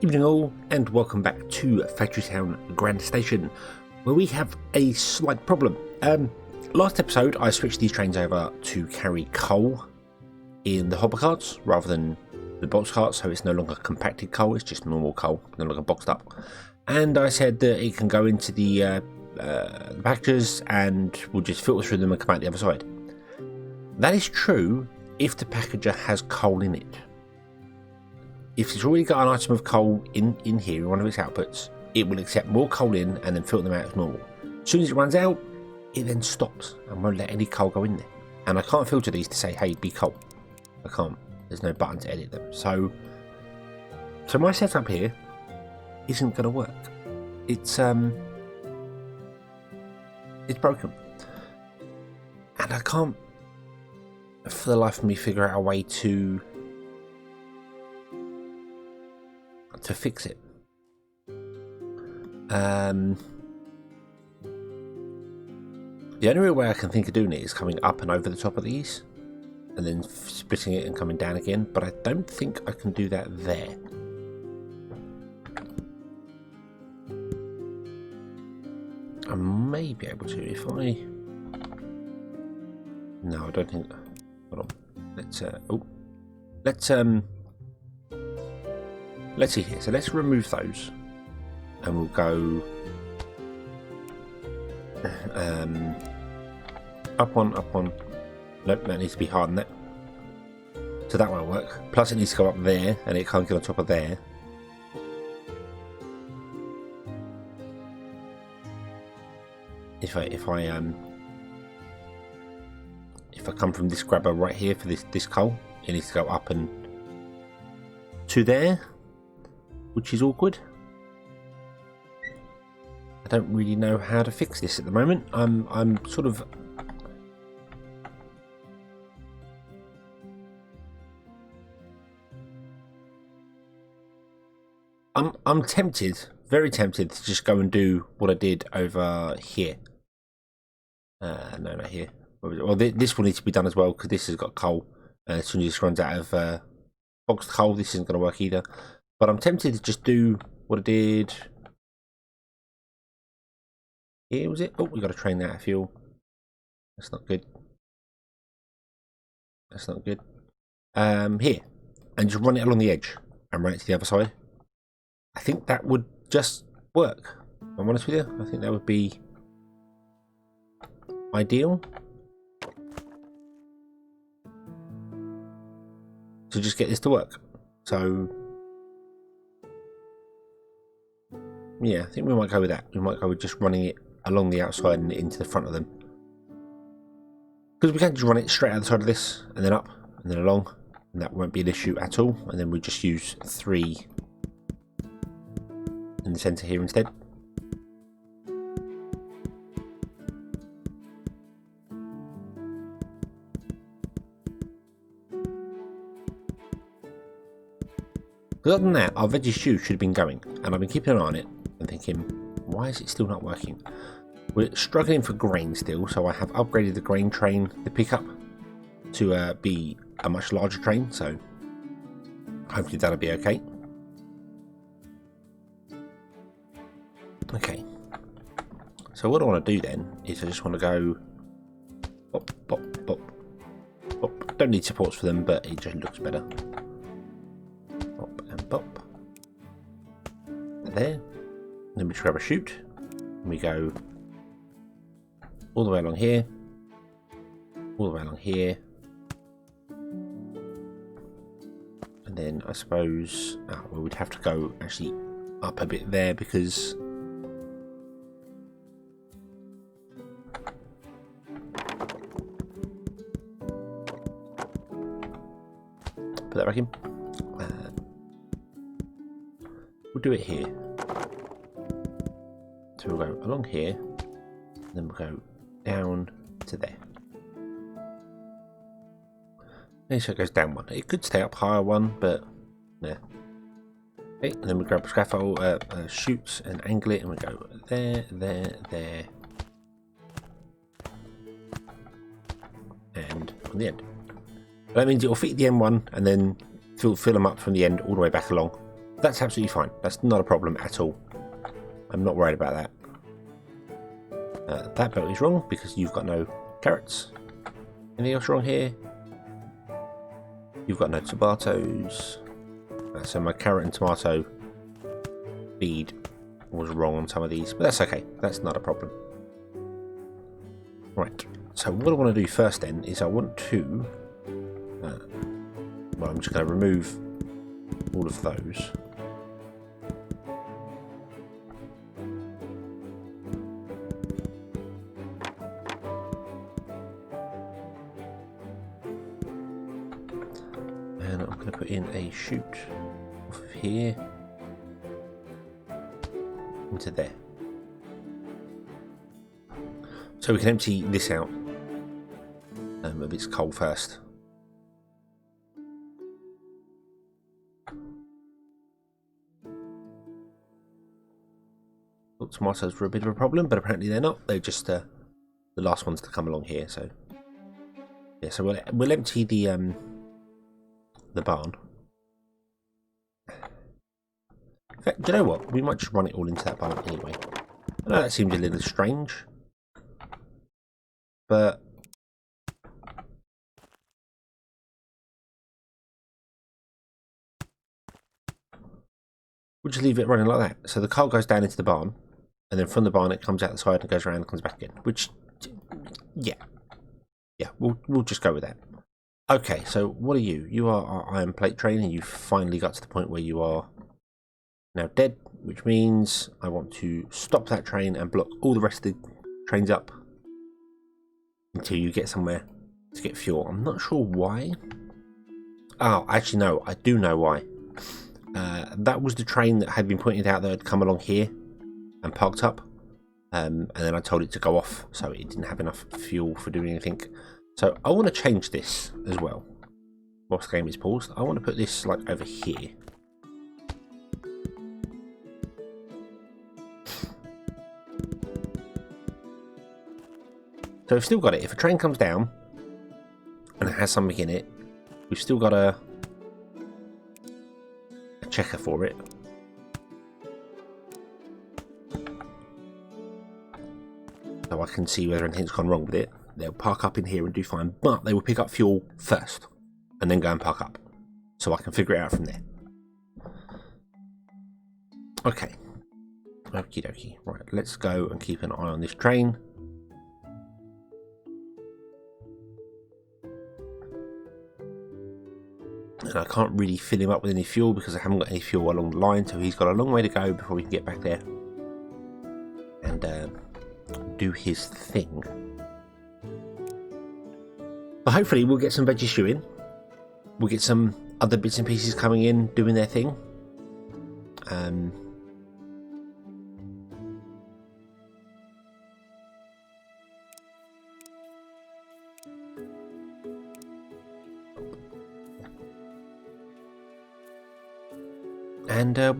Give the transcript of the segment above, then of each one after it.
Evening all, and welcome back to Factory Town Grand Station, where we have a slight problem. Last episode I switched these trains over to carry coal in the hopper carts rather than the box carts, so it's no longer compacted coal, it's just normal coal, no longer boxed up. And I said that it can go into the packages and we'll just filter through them and come out the other side. That is true if the packager has coal in it. If it's already got an item of coal in here, in one of its outputs, it will accept more coal in and then filter them out as normal. As soon as it runs out, it then stops and won't let any coal go in there. And I can't filter these to say, hey, be coal. I can't. There's no button to edit them. So my setup here isn't going to work. It's broken. And I can't, for the life of me, figure out a way to fix it. The only real way I can think of doing it is coming up and over the top of these and then splitting it and coming down again, but I don't think I can do that there. I may be able to if I... No, I don't think... Hold on. Let's see here. So let's remove those, and we'll go up one. Nope, that needs to be hard on that. So that won't work. Plus, it needs to go up there, and it can't get on top of there. If I come from this grabber right here for this coal, it needs to go up and to there, which is awkward. I don't really know how to fix this at the moment. I'm sort of I'm tempted, very tempted to just go and do what I did over here. No, not here. Well, this will need to be done as well because this has got coal. As soon as this runs out of boxed coal, this isn't going to work either. But I'm tempted to just do what I did. Here was it? Oh, we got to train that out of fuel. That's not good. That's not good. Here, and just run it along the edge and run it to the other side. I think that would just work. If I'm honest with you, I think that would be ideal. To just get this to work. So yeah, I think we might go with that. We might go with just running it along the outside and into the front of them. Because we can just run it straight out the side of this, and then up, and then along, and that won't be an issue at all. And then we just use 3 in the centre here instead. Other than that, our veggie stew should have been going, and I've been keeping an eye on it and thinking, why is it still not working? We're struggling for grain still, so I have upgraded the grain train, the pickup, to be a much larger train, so hopefully that'll be okay. Okay, so what I want to do then is I just want to go pop, pop, pop, pop. Don't need supports for them, but it just looks better. Pop there, then we just grab a chute and we go all the way along here, all the way along here, and then I suppose well, we'd have to go actually up a bit there because put that back in. We'll do it here. So we'll go along here, and then we'll go down to there. Okay, so it goes down one. It could stay up higher one, but yeah. Okay, and then we grab a scaffold, chutes, and angle it, and we go there, and on the end. That means it will fit the end one, and then fill them up from the end all the way back along. That's absolutely fine. That's not a problem at all. I'm not worried about that. That belt is wrong because you've got no carrots. Anything else wrong here? You've got no tomatoes. So my carrot and tomato feed was wrong on some of these, but that's okay. That's not a problem. Right. So what I want to do first then is I want to... well, I'm just going to remove all of those. And I'm going to put in a chute off of here into there. So we can empty this out of its coal first. Well, tomatoes were a bit of a problem, but apparently they're not. They're just the last ones to come along here. So yeah, so we'll empty the barn. In fact, do you know what? We might just run it all into that barn anyway. I know that seems a little strange, but we'll just leave it running like that. So the coal goes down into the barn, and then from the barn it comes out the side and goes around and comes back in. Which, yeah, we'll just go with that. Okay, so what are you? You are our iron plate train, and you've finally got to the point where you are now dead, which means I want to stop that train and block all the rest of the trains up until you get somewhere to get fuel. I'm not sure why. Oh, actually no, I do know why. That was the train that had been pointed out that had come along here and parked up, and then I told it to go off, so it didn't have enough fuel for doing anything. So I want to change this as well. Whilst the game is paused, I want to put this like over here. So we've still got it. If a train comes down and it has something in it, we've still got a checker for it. So I can see whether anything's gone wrong with it. They'll park up in here and do fine, but they will pick up fuel first and then go and park up. So I can figure it out from there. Okay. Okie dokie. Right, let's go and keep an eye on this train. And I can't really fill him up with any fuel because I haven't got any fuel along the line, so he's got a long way to go before we can get back there and do his thing. But hopefully we'll get some veggie stew in. We'll get some other bits and pieces coming in, doing their thing. And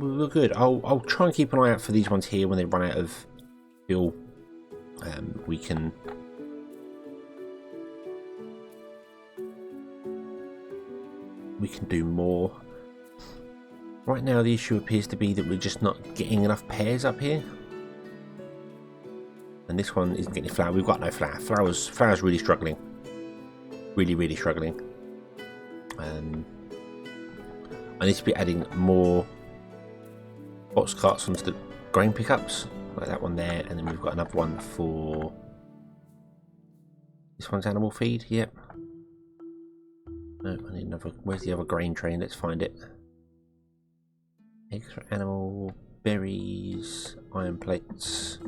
we're good. I'll try and keep an eye out for these ones here when they run out of fuel. We can do more. Right now the issue appears to be that we're just not getting enough pears up here. And this one isn't getting flour. We've got no flour. Flour's really struggling. Really struggling. I need to be adding more box carts onto the grain pickups, like that one there, and then we've got another one for this one's animal feed. Yep. No, I need another. Where's the other grain train? Let's find it. Eggs for animal, berries, iron plates,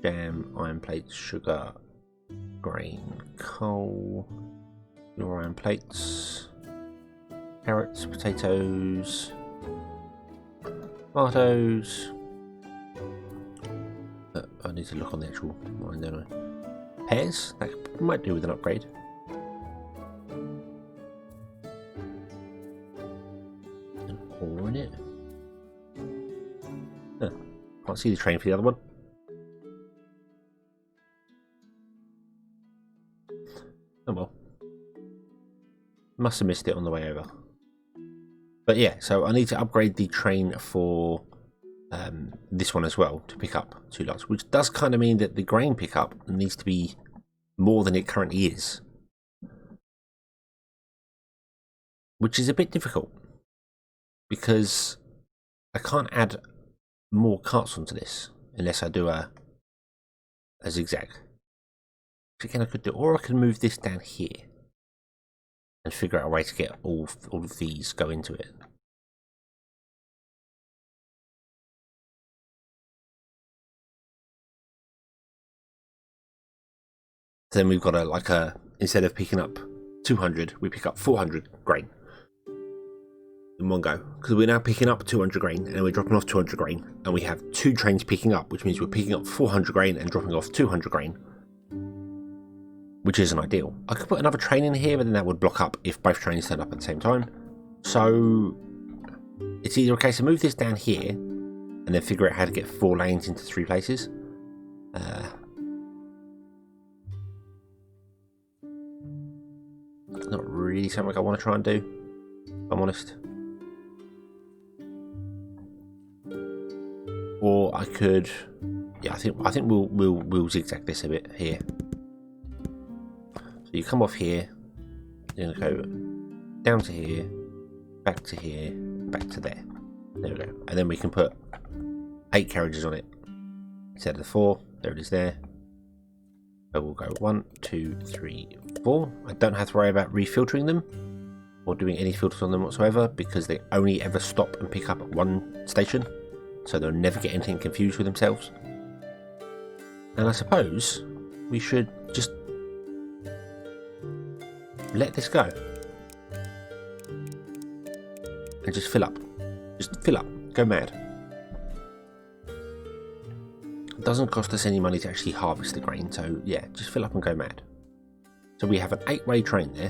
jam, iron plates, sugar, grain, coal, your iron plates, carrots, potatoes, tomatoes. I need to look on the actual line, don't I? Pears? That might do with an upgrade. An ore in it. Huh. Can't see the train for the other one. Oh well. Must have missed it on the way over. But yeah, so I need to upgrade the train for this one as well to pick up 2 lots, which does kind of mean that the grain pickup needs to be more than it currently is, which is a bit difficult because I can't add more carts onto this unless I do a zigzag. Which again I could do, or I could move this down here and figure out a way to get all of these go into it. So then we've got instead of picking up 200, we pick up 400 grain in one go, because we're now picking up 200 grain and we're dropping off 200 grain, and we have 2 trains picking up, which means we're picking up 400 grain and dropping off 200 grain, which isn't ideal. I could put another train in here, but then that would block up if both trains turn up at the same time. So it's either a case of move this down here and then figure out how to get 4 lanes into 3 places. Not really something I want to try and do, if I'm honest. Or I could, yeah, I think we'll zigzag this a bit here. So you come off here, you're gonna go down to here, back to here, back to there. There we go, and then we can put 8 carriages on it instead of the 4. There it is there. So we'll go 1, 2, 3, 4. I don't have to worry about refiltering them or doing any filters on them whatsoever, because they only ever stop and pick up at 1 station, so they'll never get anything confused with themselves. And I suppose we should just let this go and just fill up. Just fill up. Go mad. It doesn't cost us any money to actually harvest the grain, so yeah, just fill up and go mad. So we have an 8-way train there,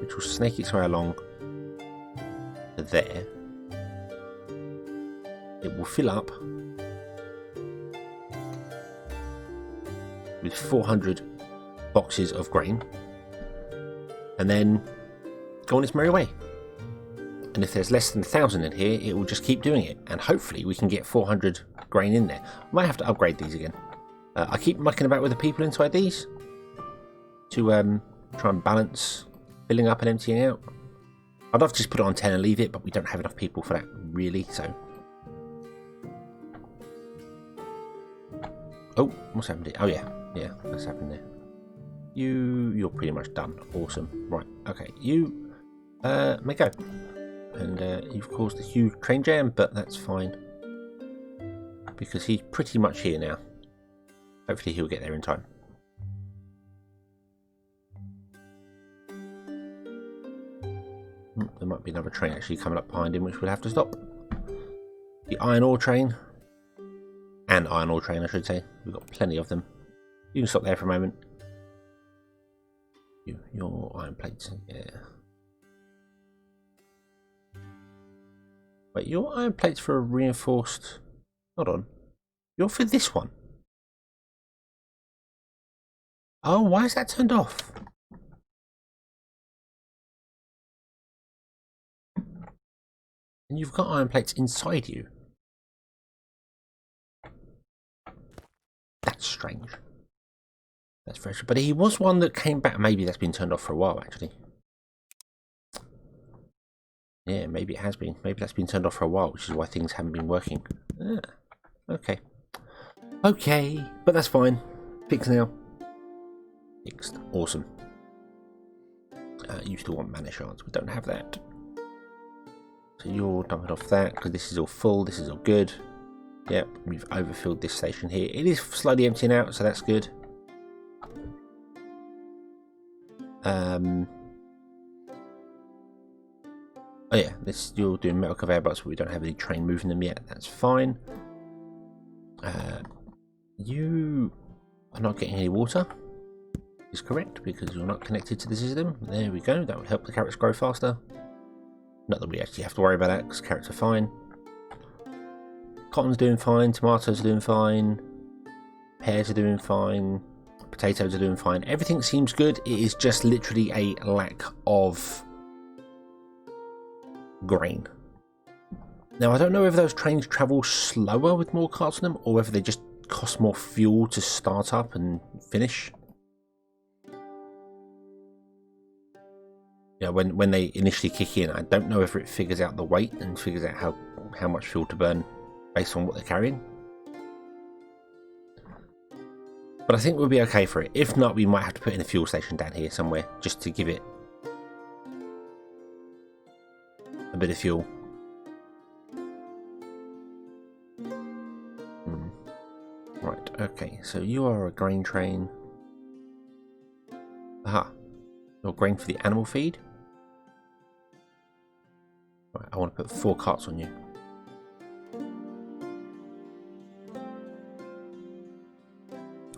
which will snake its way along to there. It will fill up with 400 boxes of grain and then go on its merry way. And if there's less than 1,000 in here, it will just keep doing it, and hopefully we can get 400 grain in there. I might have to upgrade these again. I keep mucking about with the people inside these to try and balance filling up and emptying out. I'd love to just put it on 10 and leave it, but we don't have enough people for that really, so. Oh, what's happened here? Oh yeah, that's happened there. You're pretty much done. Awesome. Right, okay, you may go. And you've caused a huge train jam, but that's fine, because he's pretty much here now. Hopefully he'll get there in time. There might be another train actually coming up behind him, which we'll have to stop. The iron ore train. And iron ore train, I should say. We've got plenty of them. You can stop there for a moment. Your iron plates, yeah. Wait, your iron plates for a reinforced... Hold on. You're for this one. Oh, why is that turned off? And you've got iron plates inside you. That's strange. That's very strange. But he was one that came back. Maybe that's been turned off for a while, actually. Yeah, maybe it has been. Maybe that's been turned off for a while, which is why things haven't been working. Ah, okay. Okay, but that's fine. Fixed now. Fixed. Awesome. You still want mana shards. We don't have that. So you're dumping off that, because this is all full. This is all good. Yep, we've overfilled this station here. It is slowly emptying out, so that's good. Oh yeah, this you're doing metal conveyor belts, but we don't have any train moving them yet. That's fine. You are not getting any water. Is correct, because you're not connected to the system. There we go. That would help the carrots grow faster. Not that we actually have to worry about that, because carrots are fine. Cotton's doing fine. Tomatoes are doing fine. Pears are doing fine. Potatoes are doing fine. Everything seems good. It is just literally a lack of grain. Now I don't know if those trains travel slower with more carts on them, or whether they just cost more fuel to start up and finish. Yeah, when they initially kick in, I don't know if it figures out the weight and figures out how much fuel to burn based on what they're carrying. But I think we'll be okay for it. If not, we might have to put in a fuel station down here somewhere just to give it a bit of fuel. Right, okay, so you are a grain train. Aha, you're grain for the animal feed. Right, I want to put 4 carts on you.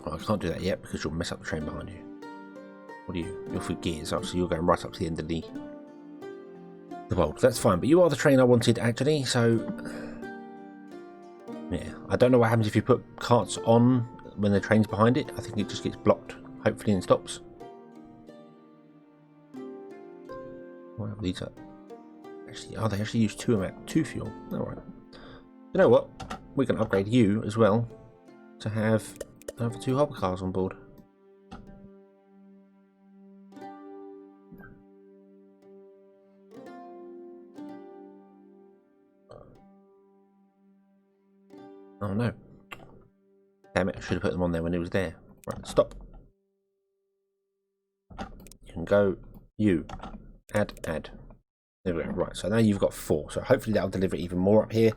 Oh, I can't do that yet because you'll mess up the train behind you. What are you? You're for gears, oh, so you're going right up to the end of the world. That's fine, but you are the train I wanted actually, so yeah. I don't know what happens if you put carts on when the train's behind it. I think it just gets blocked, hopefully, and stops. Well, these are actually, they actually use 2 fuel. Alright. You know what? We can upgrade you as well to have another 2 hopper cars on board. Oh no. Damn it, I should have put them on there when it was there. Right, stop. You can go, you. Add. There we go. Right, so now you've got 4. So hopefully that'll deliver even more up here.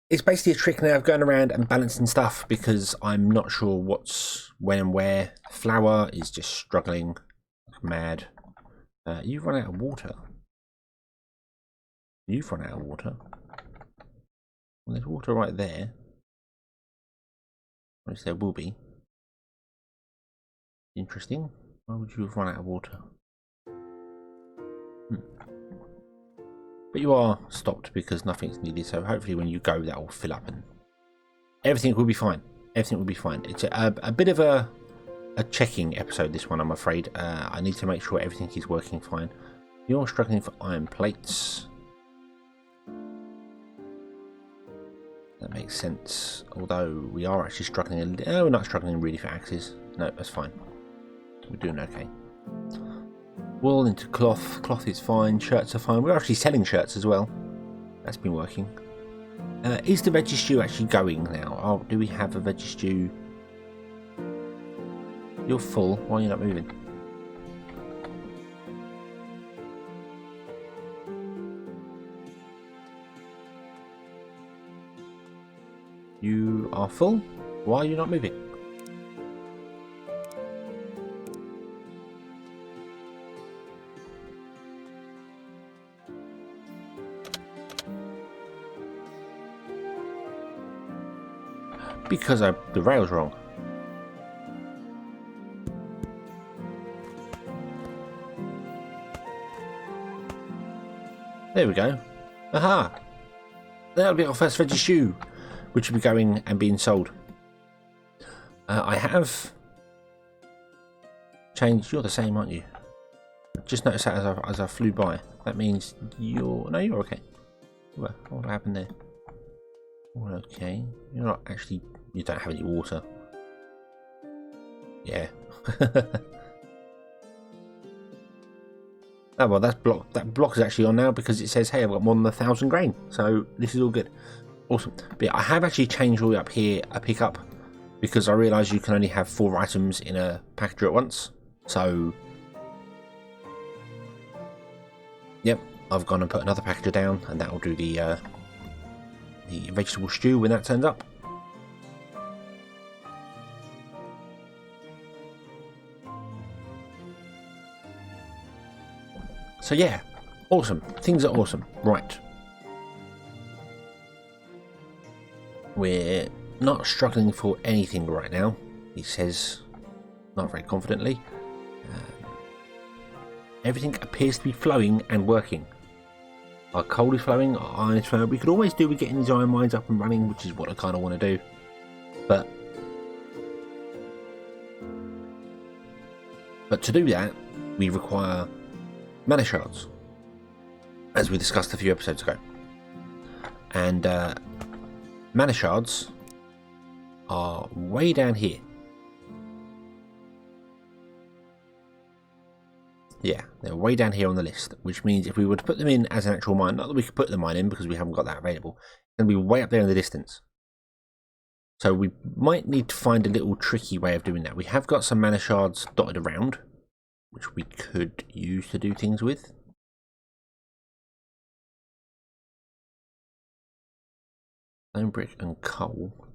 It's basically a trick now of going around and balancing stuff because I'm not sure what's when and where. Flour is just struggling like mad. You've run out of water. You've run out of water. Well, there's water right there. Which there will be. Interesting. Why would you have run out of water? But you are stopped because nothing's needed, so hopefully when you go that will fill up and everything will be fine. Everything will be fine. It's a bit of a checking episode, this one, I'm afraid. I need to make sure everything is working fine. You're struggling for iron plates. That makes sense. Although we are actually struggling a little. Oh, we're not struggling really for axes. No, that's fine. We're doing okay. Wool into cloth. Cloth is fine. Shirts are fine. We're actually selling shirts as well. That's been working. Is the veggie stew actually going now? Oh, do we have a veggie stew? You're full. Why are you not moving? You are full. Why are you not moving? Because the rail's wrong. There we go. Aha! That'll be our first veggie stew, which will be going and being sold. I have changed. You're the same, aren't you? Just noticed that as I flew by. That means you're okay. What happened there? All okay. You're not actually. You don't have any water. Yeah. Oh well, that block is actually on now because it says, "Hey, I've got more than 1,000 grain." So this is all good. Awesome. But yeah, I have actually changed all the way up here a pickup because I realised you can only have 4 items in a packager at once. So, yep, I've gone and put another packager down, and that will do the vegetable stew when that turns up. So yeah, awesome. Things are awesome. Right. We're not struggling for anything right now, he says, not very confidently. Everything appears to be flowing and working. Our coal is flowing, our iron is flowing. We could always do with getting these iron mines up and running, which is what I kind of want to do. But to do that, we require mana shards. as we discussed a few episodes ago. And mana shards are way down here. Yeah, they're way down here on the list, which means if we were to put them in as an actual mine, not that we could put the mine in because we haven't got that available, it's going to be way up there in the distance. So we might need to find a little tricky way of doing that. We have got some mana shards dotted around, which we could use to do things with. Stone, brick and coal.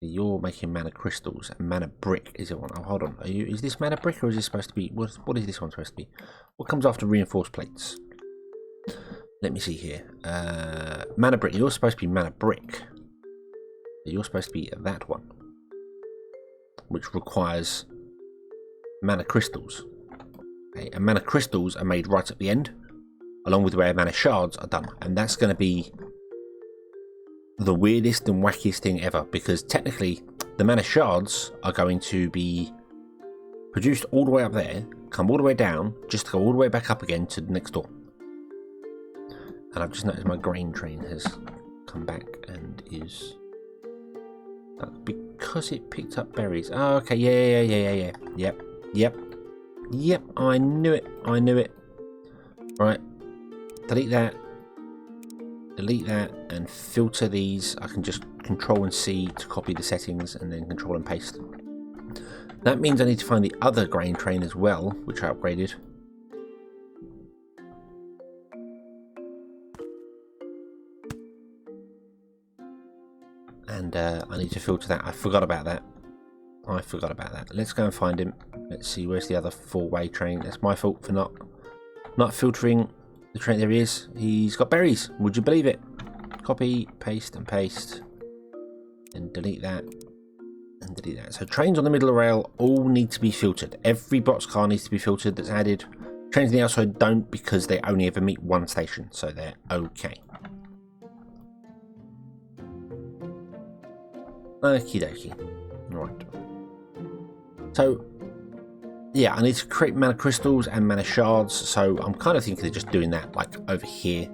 You're making mana crystals, and mana brick is it one? Oh, hold on. Is this mana brick, or is this supposed to be? What is this one supposed to be? What comes after reinforced plates? Let me see here. Mana brick. You're supposed to be mana brick. You're supposed to be that one, which requires mana crystals. Okay, and mana crystals are made right at the end, along with where mana shards are done, and that's going to be the weirdest and wackiest thing ever, because technically the mana shards are going to be produced all the way up there, come all the way down, just to go all the way back up again to the next door. And I've just noticed my grain train has come back and is because it picked up berries. Oh, okay, yeah. Yep, I knew it. Right, delete that, and filter these. I can just Control and C to copy the settings, and then Control and paste. That means I need to find the other grain train as well, which I upgraded. And I need to filter that. I forgot about that. Let's go and find him. Let's see, where's the other four-way train? That's my fault for not filtering the train. There he is. He's got berries. Would you believe it? Copy, paste, and paste. And delete that. And delete that. So trains on the middle of the rail all need to be filtered. Every boxcar needs to be filtered that's added. Trains on the outside don't, because they only ever meet one station. So they're okay. Okie dokie. Right. So, yeah, I need to create mana crystals and mana shards. So I'm kind of thinking of just doing that, like over here,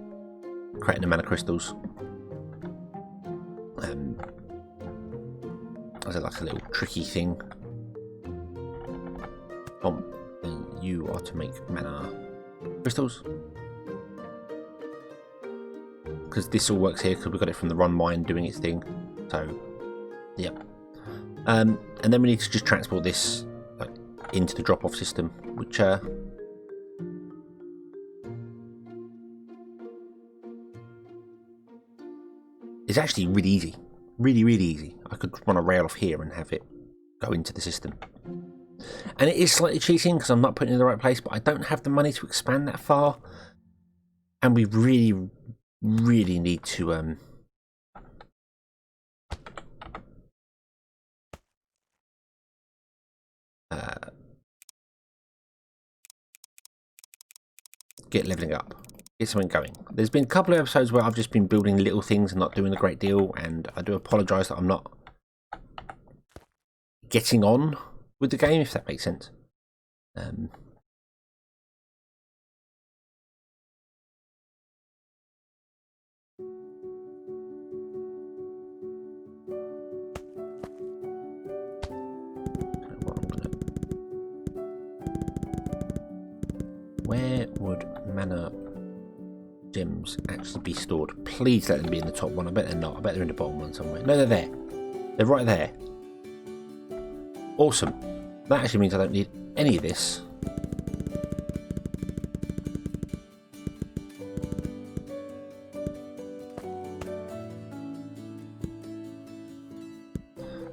creating the mana crystals. As like a little tricky thing. Then you are to make mana crystals, because this all works here because we got it from the run mine doing its thing. So. Yep. And then we need to just transport this into the drop-off system, which is actually really easy. Really easy. I could run a rail off here and have it go into the system. And it is slightly cheating because I'm not putting it in the right place, but I don't have the money to expand that far. And we really need to get leveling up, get something going. There's been a couple of episodes where I've just been building little things and not doing a great deal, and I do apologise that I'm not getting on with the game, if that makes sense. Where would mana gems actually be stored? Please let them be in the top one. I bet they're not. I bet they're in the bottom one somewhere. No, they're there. They're right there. Awesome. That actually means I don't need any of this.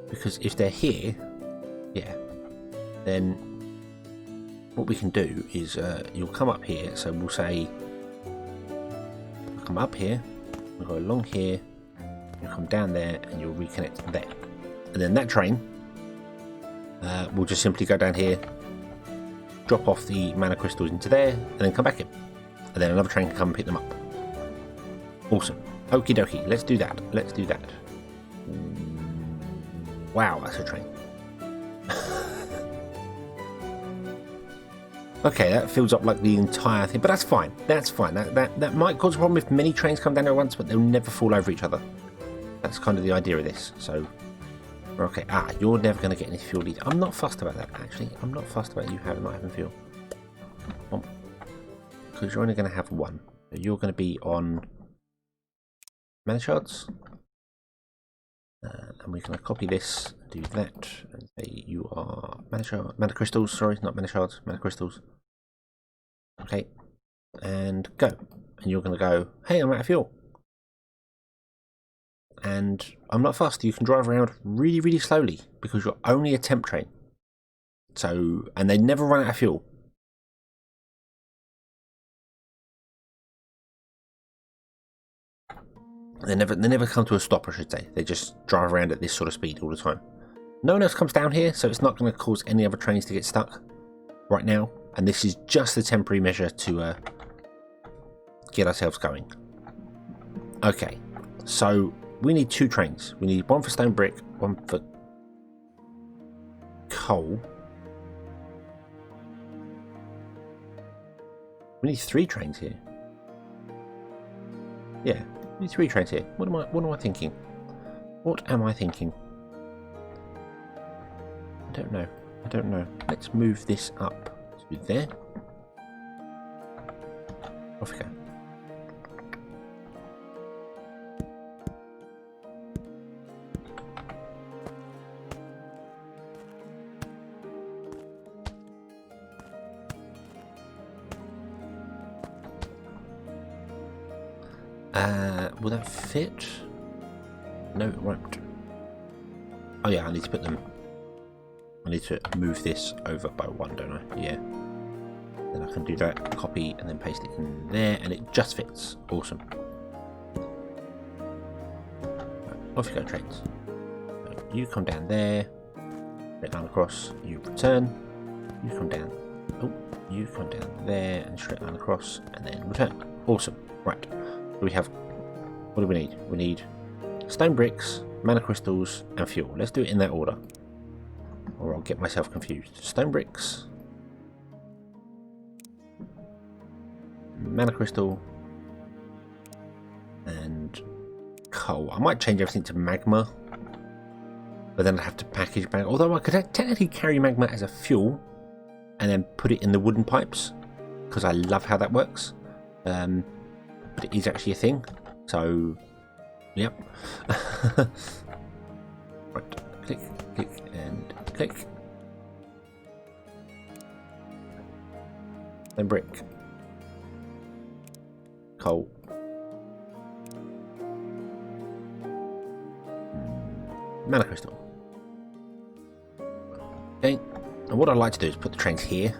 Because if they're here, yeah, then what we can do is you'll come up here. So we'll say come up here, we'll go along here, you'll come down there, and you'll reconnect there. And then that train will just simply go down here, drop off the mana crystals into there, and then come back in. And then another train can come and pick them up. Awesome. Okie dokie, let's do that. Wow, that's a train. Okay, that fills up like the entire thing, but that's fine. That's fine. That might cause a problem if many trains come down at once, but they'll never fall over each other. That's kind of the idea of this. So, okay. You're never going to get any fuel either. I'm not fussed about that, actually. I'm not fussed about you not having fuel. Because you're only going to have one. So you're going to be on mana shards. And we're going to copy this, do that, and say you are mana crystals, sorry, not mana shards, mana crystals. Okay, and go. And you're going to go, hey, I'm out of fuel. And I'm not fast, you can drive around really, really slowly because you're only a temp train. So, and they never run out of fuel. They never come to a stop, I should say. They just drive around at this sort of speed all the time. No one else comes down here, so it's not going to cause any other trains to get stuck right now. And this is just a temporary measure to get ourselves going. Okay, so we need 2 trains. We need one for stone brick, one for coal. We need 3 trains here. Yeah. 3 trains here. What am I thinking? What am I thinking? I don't know. Let's move this up to there. Off we go. Will that fit? No, it won't. Oh yeah, I need to put them. I need to move this over by 1, don't I? Yeah. Then I can do that, copy, and then paste it in there, and it just fits. Awesome. Off you go, trains. So you come down there, straight line across, you return, you come down. Oh, you come down there, and straight line across, and then return. Awesome. Right. So we have. What do we need? We need stone bricks, mana crystals, and fuel. Let's do it in that order, or I'll get myself confused. Stone bricks, mana crystal, and coal. I might change everything to magma, but then I'd have to package magma. Although I could technically carry magma as a fuel and then put it in the wooden pipes, because I love how that works. But it is actually a thing. So, yep. Right, click, click, and click. Then brick. Coal. Mana crystal. Okay, and what I'd like to do is put the trains here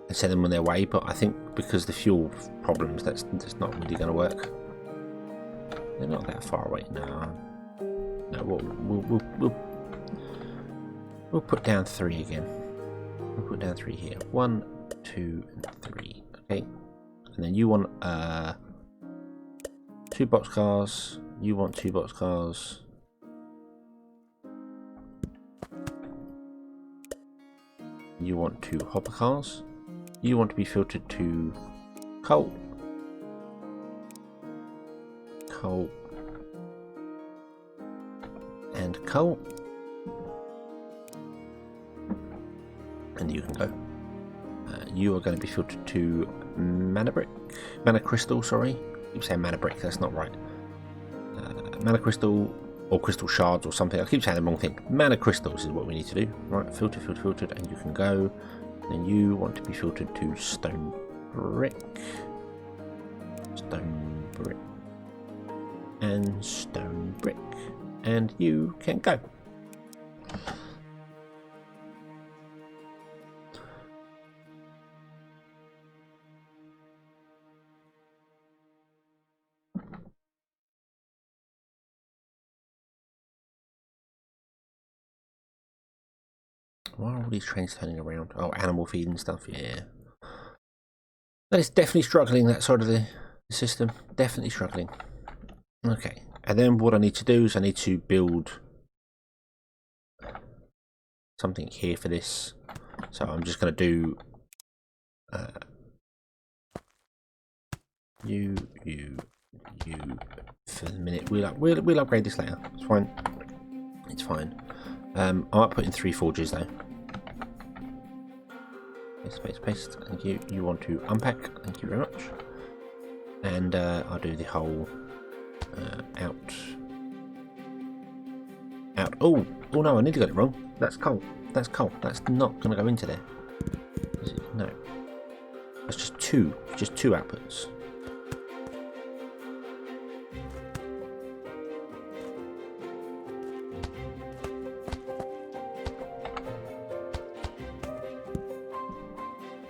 and send them on their way, but I think because the fuel problems, that's not really going to work. They're not that far away now. No, we'll put down 3 again. We'll put down 3 here. 1, 2, and 3. Okay, and then you want 2 boxcars. You want 2 boxcars. You want 2 hopper cars. You want to be filtered to coal. Coal. And coal. And you can go. You are going to be filtered to mana crystal, sorry. I keep saying mana brick, that's not right. Mana crystal or crystal shards or something. I keep saying the wrong thing. Mana crystals is what we need to do. Right, filtered, and you can go. And you want to be filtered to stone brick, and stone brick, and you can go. Why are all these trains turning around? Oh, animal feed and stuff, yeah. That is definitely struggling, that side of the system. Definitely struggling. Okay, and then what I need to do is I need to build something here for this. So I'm just going to do you for the minute. We'll upgrade this later. It's fine. It's fine. I might put in 3 forges though. Paste. Thank you. You want to unpack? Thank you very much. And I'll do the whole out. Oh no! I nearly got it wrong. That's coal. That's coal. That's not going to go into there. Is it? No. That's just two outputs.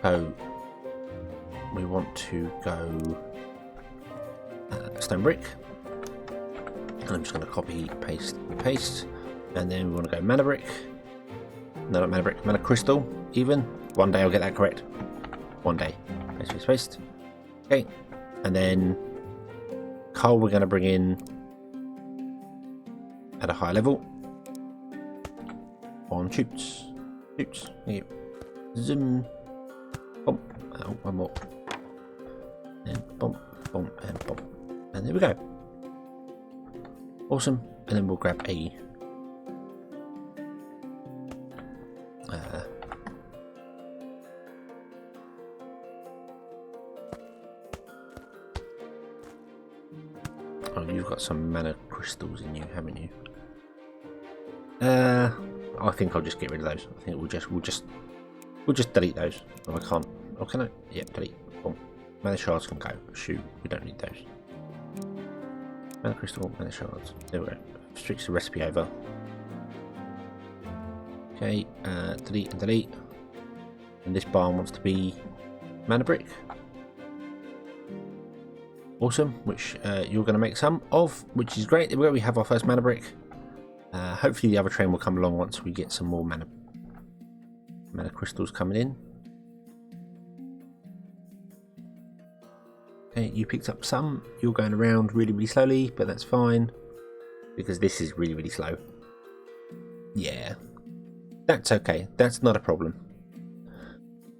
So we want to go stone brick, and I'm just going to copy, paste, and then we want to go mana brick. No, not mana brick, mana crystal. Even one day I'll get that correct. One day. Paste. Okay, and then coal we're going to bring in at a higher level on chutes. Thank you. Zoom. Bump. Oh, one more. And bump, and bump. And there we go. Awesome. And then we'll grab a oh, you've got some mana crystals in you, haven't you? I think I'll just get rid of those. I think we'll just delete those. Oh, I can't. Oh, can I? Yeah, delete. Boom. Mana shards can go. Shoot, we don't need those. Mana crystal, mana shards. There we go. Switch the recipe over. Okay, delete and delete. And this barn wants to be mana brick. Awesome, which you're going to make some of, which is great. There we go, we have our first mana brick. Hopefully the other train will come along once we get some more mana crystals coming in. Okay, you picked up some. You're going around really slowly, but that's fine because this is really slow. Yeah, that's okay. That's not a problem.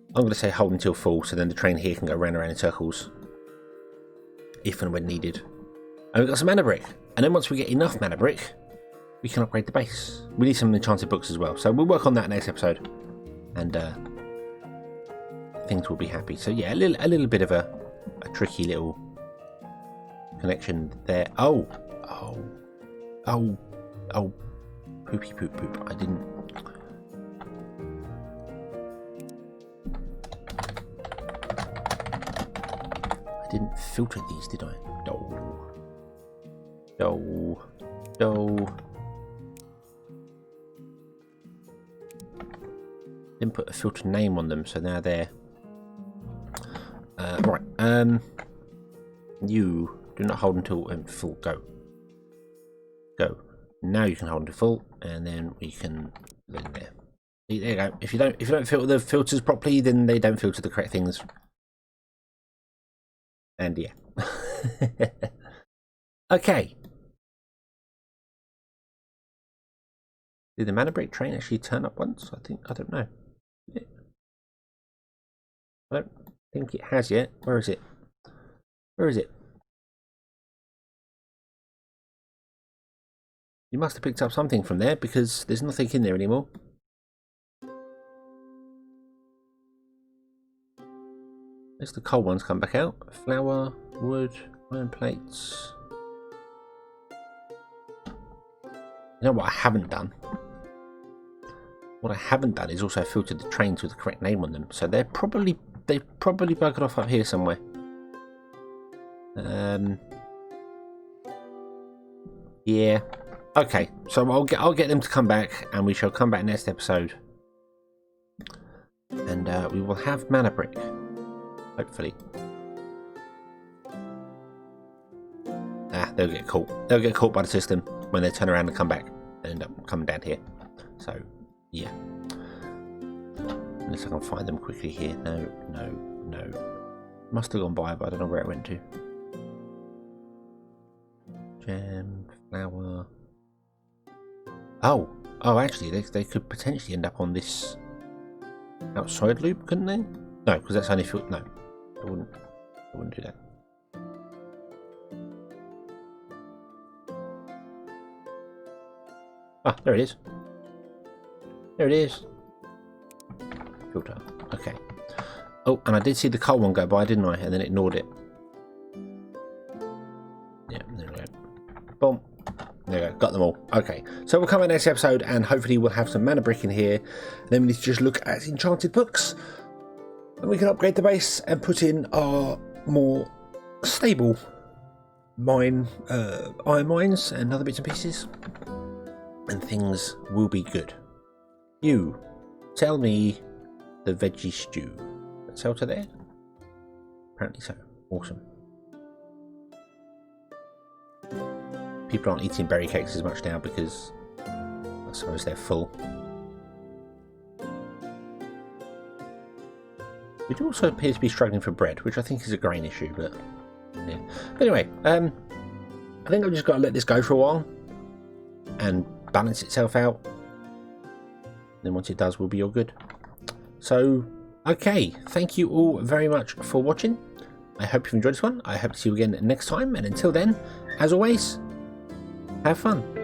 I'm going to say hold until full, so then the train here can go round and round in circles if and when needed. And we've got some mana brick, and then once we get enough mana brick, we can upgrade the base. We need some enchanted books as well, so we'll work on that next episode, and things will be happy. So yeah, a little bit of a tricky little connection there. Oh, poopy poop. I didn't filter these, did I? No. Didn't put a filter name on them, so now they're right. You do not hold until full. Go. Now you can hold until full, and then we can let in there. There you go. If you don't filter the filters properly, then they don't filter the correct things. And yeah. Okay. Did the mana brick train actually turn up once? I don't know. I don't think it has yet. Where is it? You must have picked up something from there because there's nothing in there anymore. There's the coal ones come back out. Flour, wood, iron plates. You know what I haven't done? What I haven't done is also filtered the trains with the correct name on them. So they've probably buggered off up here somewhere. Yeah. Okay. So I'll get them to come back, and we shall come back next episode, and we will have mana brick. Hopefully. They'll get caught. They'll get caught by the system when they turn around and come back and end up coming down here. So, yeah. Unless I can find them quickly here. No. Must have gone by, but I don't know where it went to. Jam, flour. Oh, actually, they could potentially end up on this outside loop, couldn't they? No, because that's only if no. I wouldn't do that. Ah, there it is. There it is. Filter. Okay. Oh, and I did see the coal one go by, didn't I? And then ignored it. Yeah, there we go. Boom. There we go. Got them all. Okay. So we'll come back next episode and hopefully we'll have some mana brick in here. And then we need to just look at enchanted books. And we can upgrade the base and put in our more stable iron mines and other bits and pieces. And things will be good. You tell me the veggie stew. Sell to there? Apparently so. Awesome. People aren't eating berry cakes as much now because I suppose they're full. We do also appear to be struggling for bread, which I think is a grain issue, but yeah. But anyway, I think I've just got to let this go for a while and balance itself out. Then once it does, we'll be all good. So, okay, thank you all very much for watching. I hope you've enjoyed this one. I hope to see you again next time. And until then, as always, have fun.